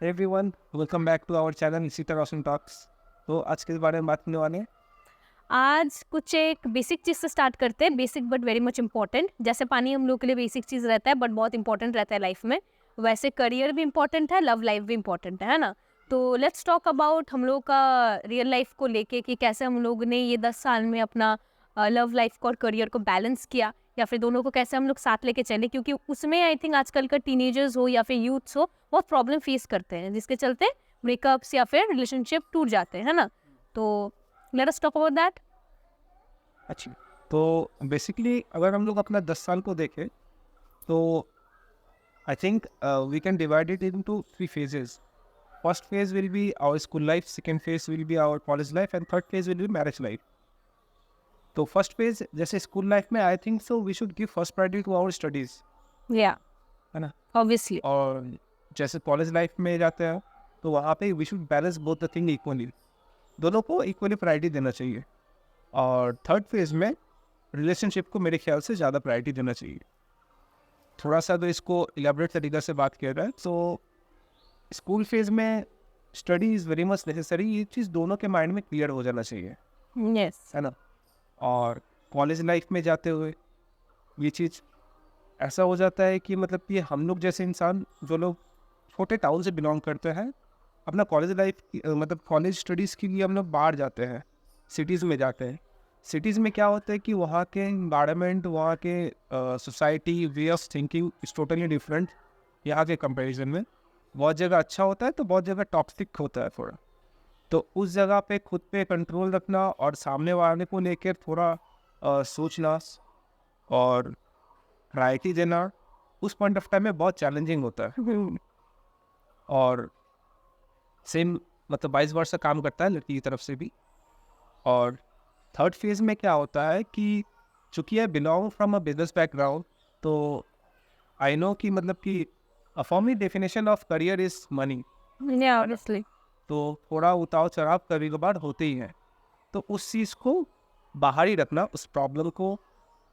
Hey everyone, welcome back to our channel Sita Roshan Talks. तो आज किस बारे में बात करने वाले हैं? आज कुछ एक बेसिक चीज़ से स्टार्ट करते हैं, basic but very much important. जैसे पानी हम लोग के लिए बेसिक चीज़ रहता है बट बहुत इंपॉर्टेंट रहता है लाइफ में, वैसे करियर भी इम्पॉर्टेंट है, लव लाइफ भी इम्पॉर्टेंट है ना। तो लेट्स टॉक अबाउट हम लोग का रियल लाइफ को लेके कि कैसे हम लोग ने ये 10 साल में अपना लव लाइफ को और करियर को बैलेंस किया, या फिर दोनों को कैसे हम लोग साथ लेके चले, क्योंकि उसमें आई थिंक आजकल का टीनेजर्स हो या फिर यूथ्स हो बहुत प्रॉब्लम फेस करते हैं, जिसके चलते ब्रेकअप्स या फिर रिलेशनशिप टूट जाते हैं, है ना। तो let us talk about that. अच्छी। तो बेसिकली अगर हम लोग अपना 10 साल को देखें तो I think we can divide it into 3 phases. First phase will be our school life, second phase will be our college life and third phase will be marriage life. तो फर्स्ट फेज जैसे school life में I think so we should give first priority to our studies, या है ना। Obviously. और जैसे college life में जाते हैं तो वहाँ पे we should balance both the thing equally, दोनों को इक्वली प्रायोरिटी देना चाहिए। और थर्ड फेज में रिलेशनशिप को मेरे ख्याल से ज़्यादा प्रायोरिटी देना चाहिए। थोड़ा सा तो इसको इलेबरेट तरीक़े से बात किया जाए तो स्कूल फेज में study is very much necessary, ये चीज़ दोनों के माइंड में क्लियर हो जाना चाहिए, यस। है ना। और कॉलेज लाइफ में जाते हुए ये चीज़ ऐसा हो जाता है कि मतलब कि हम लोग जैसे इंसान जो लोग छोटे टाउन से बिलोंग करते हैं, अपना कॉलेज लाइफ मतलब कॉलेज स्टडीज़ के लिए हम लोग बाहर जाते हैं, सिटीज़ में जाते हैं। सिटीज़ में क्या होता है कि वहाँ के इन्वायरमेंट, वहाँ के society, way of thinking is totally different यहाँ के कंपैरिजन में। बहुत जगह अच्छा होता है तो बहुत जगह टॉक्सिक होता है थोड़ा। तो उस जगह पे खुद पे कंट्रोल रखना और सामने वाले को लेकर थोड़ा सोचना और प्रायोरिटी देना उस पॉइंट ऑफ टाइम में बहुत चैलेंजिंग होता है। और सेम मतलब 22 वर्ष से काम करता है लड़की की तरफ से भी। और थर्ड फेज में क्या होता है कि चूँकि I belong from a business background, तो आई नो कि मतलब कि for me definition of career is money. या ऑब्वियसली। तो थोड़ा उतार चढ़ाव कभी कभार होते ही हैं, तो उस चीज़ को बाहर ही रखना, उस प्रॉब्लम को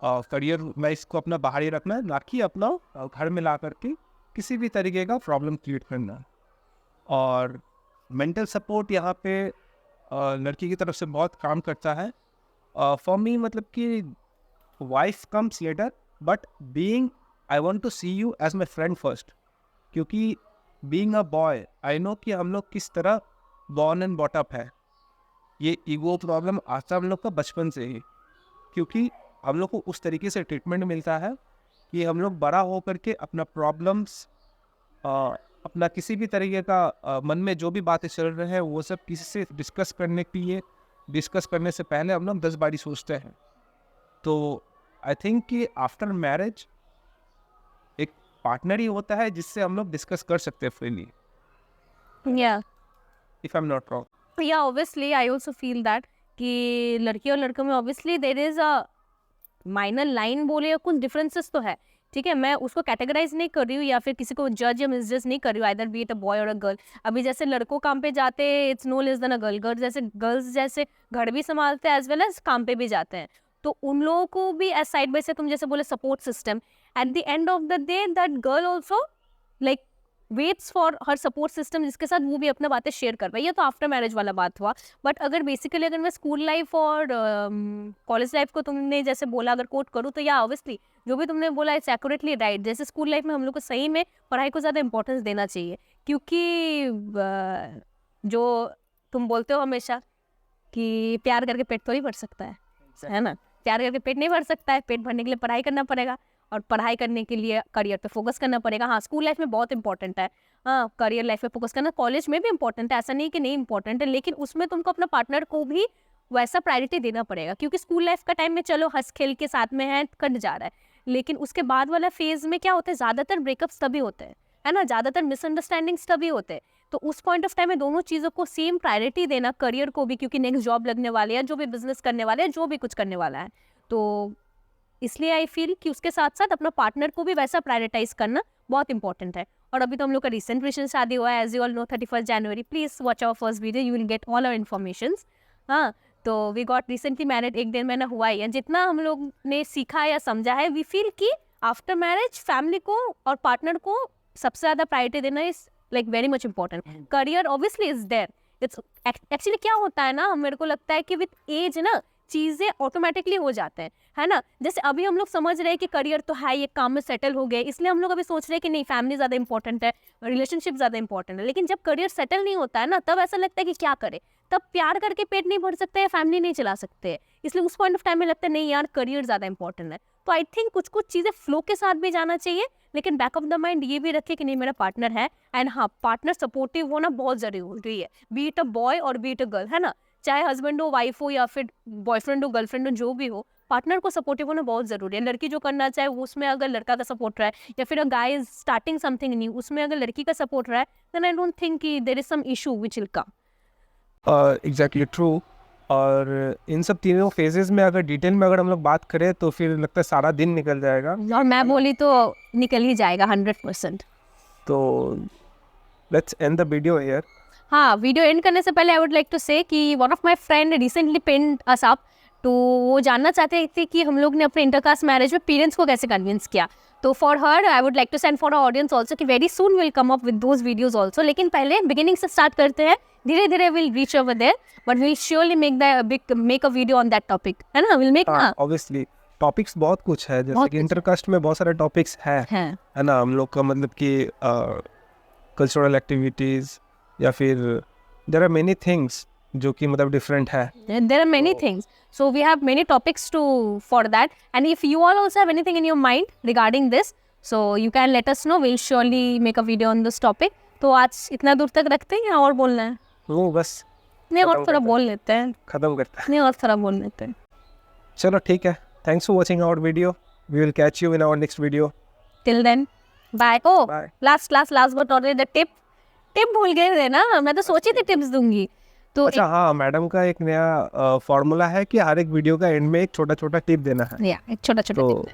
करियर लाइफ को अपना बाहर ही रखना, ना कि अपना घर में ला करके किसी भी तरीके का प्रॉब्लम क्रिएट करना। और मेंटल सपोर्ट यहाँ पे लड़की की तरफ से बहुत काम करता है। फॉर मी मतलब कि wife comes later, but being I want to see you as my friend first, क्योंकि being a boy I know कि हम लोग किस तरह बॉर्न एंड बॉटअप है। ये ईगो प्रॉब्लम आता है हम लोग का बचपन से ही, क्योंकि हम लोग को उस तरीके से ट्रीटमेंट मिलता है कि हम लोग बड़ा हो करके अपना प्रॉब्लम्स, अपना किसी भी तरीके का मन में जो भी बातें चल रहे हैं वो सब किसी से डिस्कस करने के लिए, डिस्कस करने से पहले हम लोग 10 बारी सोचते हैं। तो आई थिंक कि आफ्टर मैरिज एक पार्टनर ही होता है जिससे हम लोग डिस्कस कर सकते हैं फ्रीली, या if I am not wrong. या obviously I also feel that कि लड़की और लड़कों में obviously there is a minor line बोले या कुछ डिफरेंसेस तो है। ठीक है, मैं उसको कैटेगराइज नहीं कर रही हूँ या फिर किसी को जज या मिसजज नहीं कर रही हूँ, either B it a boy और अ गर्ल। अभी जैसे लड़कों काम पे जाते हैं, it's no less than a girl. Girls जैसे घर भी संभालते हैं एज वेल एज काम पे भी जाते हैं, तो उन लोगों को भी एज साइड बाय से तुम जैसे बोले support system, at the end of the day that girl also like waits for her support system, जिसके साथ वो भी अपना बातें शेयर कर पाए। ये तो आफ्टर मैरिज वाला बात हुआ। बट अगर बेसिकली अगर मैं स्कूल लाइफ और कॉलेज लाइफ को तुमने जैसे बोला अगर कोट करूँ, तो या ऑब्वियसली जो भी तुमने बोला इट्स एक्यूरेटली राइट। जैसे स्कूल लाइफ में हम लोग को सही में पढ़ाई को ज़्यादा इंपॉर्टेंस देना चाहिए, क्योंकि जो तुम बोलते हो हमेशा कि प्यार करके पेट तो नहीं भर सकता है ना। प्यार करके पेट नहीं भर सकता है, पेट भरने के लिए पढ़ाई करना पड़ेगा, और पढ़ाई करने के लिए करियर पे फोकस करना पड़ेगा। हाँ, स्कूल लाइफ में बहुत इंपॉर्टेंट है, हाँ करियर लाइफ पे फोकस करना कॉलेज में भी इंपॉर्टेंट है, ऐसा नहीं कि नहीं इंपॉर्टेंट है, लेकिन उसमें तुमको अपना पार्टनर को भी वैसा प्रायोरिटी देना पड़ेगा, क्योंकि स्कूल लाइफ का टाइम में चलो हंस खेल के साथ में है, कट जा रहा है, लेकिन उसके बाद वाला फेज में क्या होता है, ज़्यादातर ब्रेकअप्स तभी होते हैं, है ना, ज़्यादातर मिसअंडरस्टैंडिंग्स तभी होते हैं। तो उस पॉइंट ऑफ टाइम में दोनों चीज़ों को सेम प्रायोरिटी देना, करियर को भी, क्योंकि नेक्स्ट जॉब लगने वाले हैं, जो भी बिजनेस करने वाले हैं, जो भी कुछ करने वाला है, तो इसलिए आई फील कि उसके साथ साथ अपना पार्टनर को भी वैसा प्रायोरिटाइज करना बहुत इंपॉर्टेंट है। और अभी तो हम लोग का रिसेंट रिसेंट शादी हुआ है, as you all know, 31 January. Please watch our first video, you will get all our information. हाँ, तो वी गॉट रिसेंटली मैरिड, 1 डेढ़ महीना हुआ ही है। जितना हम लोग ने सीखा या समझा है, वी फील कि आफ्टर मैरिज फैमिली को और पार्टनर को सबसे ज़्यादा प्रायोरिटी देना is like very much important. Career obviously is there. It's actually क्या होता है ना, मेरे को लगता है कि with age ना चीज़ें ऑटोमेटिकली हो जाते हैं, है ना. जैसे अभी हम लोग समझ रहे हैं कि करियर तो है, ये काम में सेटल हो गए, इसलिए हम लोग अभी सोच रहे हैं कि नहीं फैमिली ज़्यादा इंपॉर्टेंट है, रिलेशनशिप ज़्यादा इंपॉर्टेंट है. लेकिन जब करियर सेटल नहीं होता है ना, तब ऐसा लगता है कि क्या करे. तब प्यार करके पेट नहीं भर सकते, फैमिली नहीं चला सकते. इसलिए उस पॉइंट ऑफ टाइम में लगता है नहीं यार करियर ज़्यादा इंपॉर्टेंट है. तो आई थिंक कुछ कुछ चीज़ें फ्लो के साथ भी जाना चाहिए, लेकिन बैक ऑफ द माइंड ये भी रखे कि नहीं मेरा पार्टनर है. एंड हाँ, पार्टनर सपोर्टिव होना बहुत ज़रूरी है, बी इट अ बॉय और बी इट अ गर्ल, है ना. चाहे हस्बैंड हो, वाइफ हो, या फिर बॉयफ्रेंड हो, गर्लफ्रेंड हो, जो भी हो, पार्टनर को सपोर्टिव होना बहुत ज़रूरी है. लड़की जो करना चाहे वो उसमें अगर लड़का का सपोर्ट रहा है, या फिर a guy is starting something new, उसमें अगर लड़की का सपोर्ट रहा है, देन आई डोंट थिंक कि there is some issue which will come. Exactly true. और इन सब तीनों फेजेस में अगर डिटेल में अगर हम लोग बात करें तो फिर लगता है सारा दिन निकल जाएगा. और मैं बोली तो निकल ही जाएगा 100%. तो let's end the video here. हाँ, वीडियो एंड करने से पहले आई वुड लाइक टू से कि one of my friend recently pinned us up. तो वो जानना चाहते थे कि हम लोग ने अपने इंटरकास्ट मैरिज में पेरेंट्स को कैसे कन्विंस किया. तो for her I would like to send for our audience also कि very soon will come up with those videos also. लेकिन पहले बिगिनिंग से स्टार्ट करते हैं, धीरे धीरे will reach over there, but will surely make a video on that topic, है ना. विल मेक ना. ऑब्वियसली टॉपिक्स बहुत कुछ है, जैसे कि इंटरकास्ट में बहुत सारे टॉपिक्स है ना. हम लोग का मतलब कि कल्चरल एक्टिविटीज या फिर देयर आर मेनी थिंग्स जो कि मतलब डिफरेंट है. There are many things. So we have many topics for that. And if you all also have anything in your mind regarding this, so you can let us know. We'll surely make a video on this topic. तो आज इतना दूर तक रखते हैं या और बोलना है? वो बस नहीं, और थोड़ा बोल लेते हैं. खत्म करते हैं. नहीं, और थोड़ा बोल लेते हैं. चलो ठीक है. Thanks for watching our video. We will catch you in our next video. Till then, bye. Oh, Bye. last but not the tip. Tip भूल गए थे ना, मैं तो सोची थी टिप्स दूंगी. तो अच्छा हाँ, मैडम का एक नया फॉर्मूला है कि हर एक वीडियो का एंड में एक छोटा छोटा टिप देना है. एक छोटा छोटा तो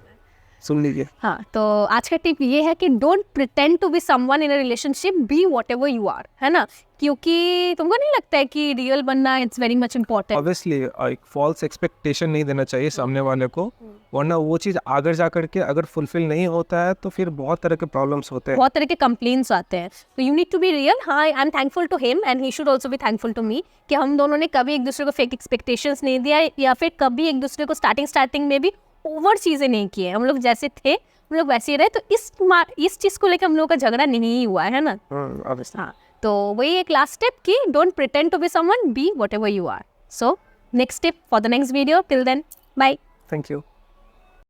सुन लीजिए. हाँ, तो आज का टिप ये है कि don't pretend to be someone in a relationship, be whatever you are, है ना. क्योंकि तुमको नहीं लगता है कि रियल बनना it's very much important. Obviously एक फॉल्स एक्सपेक्टेशन नहीं देना चाहिए सामने वाले को, वरना वो चीज़ आगे जा करके अगर फुलफिल नहीं होता है तो फिर बहुत तरह के प्रॉब्लम्स होते हैं, बहुत तरह के कंप्लेंट्स आते हैं. तो you need to be real. हाँ, I am thankful to him and he should also be thankful to me कि हम दोनों ने कभी एक दूसरे को फेक एक्सपेक्टेशंस नहीं दिया, या फिर कभी एक दूसरे को स्टार्टिंग में भी ओवर चीज़ें नहीं की है. हम लोग जैसे थे हम लोग वैसे ही रहे. तो इस चीज़ को लेकर हम लोग का झगड़ा नहीं हुआ है ना. हाँ, तो वही एक लास्ट टिप कि don't pretend to be someone, be whatever you are. So next tip for the next video. Till then, bye. Thank you.